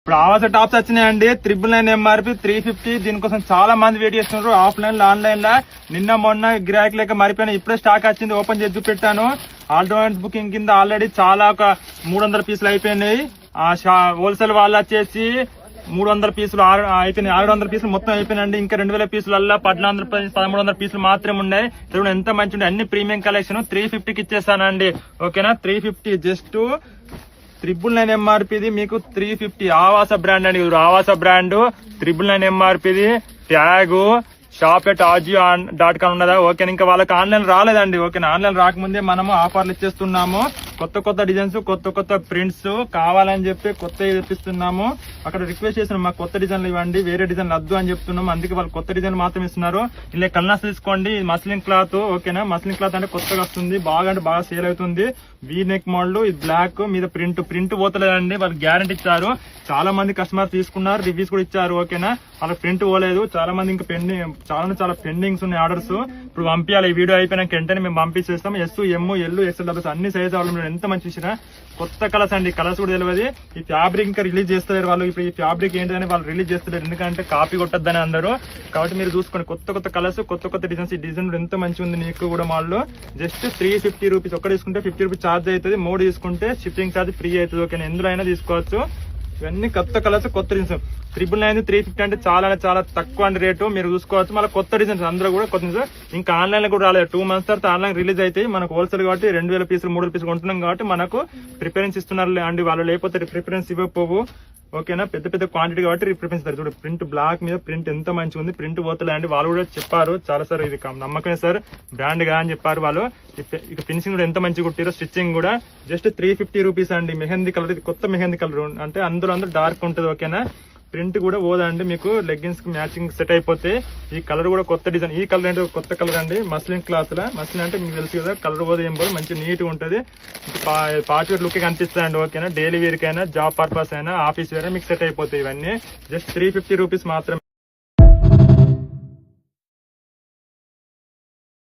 ఇప్పుడు ఆవాస టాప్స్ వచ్చినాయండి. 999 ఎంఆర్పి 350. దీనికోసం చాలా మంది వెయిట్ చేస్తున్నారు ఆఫ్లైన్ లో ఆన్లైన్ లో. నిన్న మొన్న గిరాకీ లేక మారిపోయినా ఇప్పుడే స్టాక్ వచ్చింది. ఓపెన్ చేసి చూపెట్టాను. అడ్వాన్స్ బుకింగ్ కింద ఆల్రెడీ చాలా ఒక 300 పీసులు అయిపోయినాయి. హోల్సేల్ వాళ్ళు వచ్చేసి 300 పీసులు అయిపోయినాయి. 600 పీసులు మొత్తం అయిపోయినాయండి. ఇంకా 2000 పీసులల్లా 1300 పీసులు మాత్రమే ఉన్నాయి. చూడండి ఎంత మంచి ఉండే, అన్ని ప్రీమియం కలెక్షన్ 350కి ఇచ్చేస్తానండి. ఓకేనా, 350 జస్ట్ 999 ఎంఆర్పిది మీకు 350. ఆవాస బ్రాండ్ అండి, ఆవాస బ్రాండ్ 999 ఎంఆర్పిది. ట్యాగ్ shop@ajio.com ఉన్నదా? ఓకేనా, ఇంకా వాళ్ళకి ఆన్లైన్ రాలేదండి. ఓకేనా, ఆన్లైన్ రాకముందే మనము ఆఫర్లు ఇచ్చేస్తున్నాము. కొత్త డిజైన్స్, కొత్త ప్రింట్స్ కావాలని చెప్పి కొత్త తెప్పిస్తున్నాము. అక్కడ రిక్వెస్ట్ చేస్తున్నాం, మాకు కొత్త డిజైన్లు ఇవ్వండి, వేరే డిజైన్లు వద్దు అని చెప్తున్నాము. అందుకే వాళ్ళు కొత్త డిజైన్ మాత్రం ఇస్తున్నారు. ఇలా కల్నాస్ తీసుకోండి, మస్లిన్ క్లాత్. ఓకేనా, మస్లిన్ క్లాత్ అంటే కొత్తగా వస్తుంది, బాగా అంటే బాగా సేల్ అవుతుంది. వీ నెక్ మోడల్, ఇది బ్లాక్ మీద ప్రింట్ పోతలేదండి. వాళ్ళు గ్యారంటీ ఇచ్చారు. చాలా మంది కస్టమర్ తీసుకున్నారు, రివ్యూస్ కూడా ఇచ్చారు. ఓకేనా, వాళ్ళకి ప్రింట్ పోలేదు. చాలా మంది ఇంకా చాలా పెండింగ్స్ ఉన్నాయి ఆర్డర్స్. ఇప్పుడు పంపించాలి. ఈ వీడియో అయిపోయినాక వెంటనే మేము పంపించేస్తాం. ఎస్, ఎమ్, ఎల్, ఎక్స్ఎల్, డబల్స్ అన్ని సైజ్ అవ్వాలి. ఎంత మంచి విషయం. కొత్త కలర్స్ అండి, కలర్స్ కూడా తెలియదు. ఈ ఫ్యాబ్రిక్ ఇంకా రిలీజ్ చేస్తలేరు వాళ్ళు. ఇప్పుడు ఈ ఫ్యాబ్రిక్ ఏంటని వాళ్ళు రిలీజ్ చేస్తలేరు, ఎందుకంటే కాపీ కొట్టద్దని అందరూ. కాబట్టి మీరు చూసుకోండి, కొత్త కలర్స్, కొత్త డిజైన్స్. ఈ డిజైన్ ఎంత మంచిగా ఉంది. నీకు కూడా మాల్లో జస్ట్ 350 రూపీస్. ఒక్క తీసుకుంటే 50 రూపీస్ ఛార్జ్ అవుతుంది. 3 తీసుకుంటే షిప్పింగ్ ఛార్జ్ ఫ్రీ అవుతుంది. ఓకేనా, ఎందులో అయినా తీసుకోవచ్చు. ఇవన్నీ కొత్త కలర్స్, కొత్త డిజైన్స్. 999, 350 అంటే చాలా తక్కువ అండి రేటు. మీరు చూసుకోవచ్చు. మళ్ళీ కొత్త డిజైన్స్ అందరూ కూడా కొత్త డిజైన్స్. ఇంకా ఆన్లైన్ లో కూడా రాలేదు. 2 months తర్వాత ఆన్లైన్ రిలీజ్ అయితే మనకు హోల్సేల్ కాబట్టి 2000 పీసులు 3000 పీసులు కొంటున్నాం కాబట్టి మనకు ప్రిఫరెన్స్ ఇస్తున్నారు అండి వాళ్ళు. లేకపోతే ప్రిఫరెన్స్ ఇవ్వకపోవు. ఓకేనా, పెద్ద క్వాంటిటీ కాబట్టి ప్రిఫరెన్స్ ఇస్తారు. చూడండి, ప్రింట్ బ్లాక్ మీద ప్రింట్ ఎంత మంచిగా ఉంది. ప్రింట్ పోతలే అండి. వాళ్ళు కూడా చెప్పారు చాలా సార్, ఇది నమ్మకమే సార్, బ్రాండ్ గా అని చెప్పారు వాళ్ళు. ఇక ఫినిషింగ్ కూడా ఎంత మంచిగా కుట్టారో, స్టిచ్చింగ్ కూడా జస్ట్ 350 రూపీస్ అండి. మెహందీ కలర్, ఇది కొత్త మెహందీ కలర్ అంటే అందులో డార్క్ ఉంటుంది. ఓకేనా, ప్రింట్ కూడా పోదండి. మీకు లెగ్గిన్స్ కి మ్యాచింగ్ సెట్ అయిపోతే. ఈ కలర్ కూడా కొత్త డిజైన్. ఈ కలర్ అంటే కొత్త కలర్ అండి. మస్లిన్ క్లాత్ లా. మస్లిన్ అంటే మీకు తెలుసు కదా, కలర్ పోదు ఏం పోదు, మంచి నీట్ గా ఉంటది. పార్టీ వేర్ లుక్ కనిపిస్తాయండి. ఓకేనా, డైలీ వేర్ కైనా, జాబ్ పర్పస్ అయినా, ఆఫీస్ వేర్ మీకు సెట్ అయిపోతాయి. ఇవన్నీ జస్ట్ 350 రూపీస్ మాత్రమే.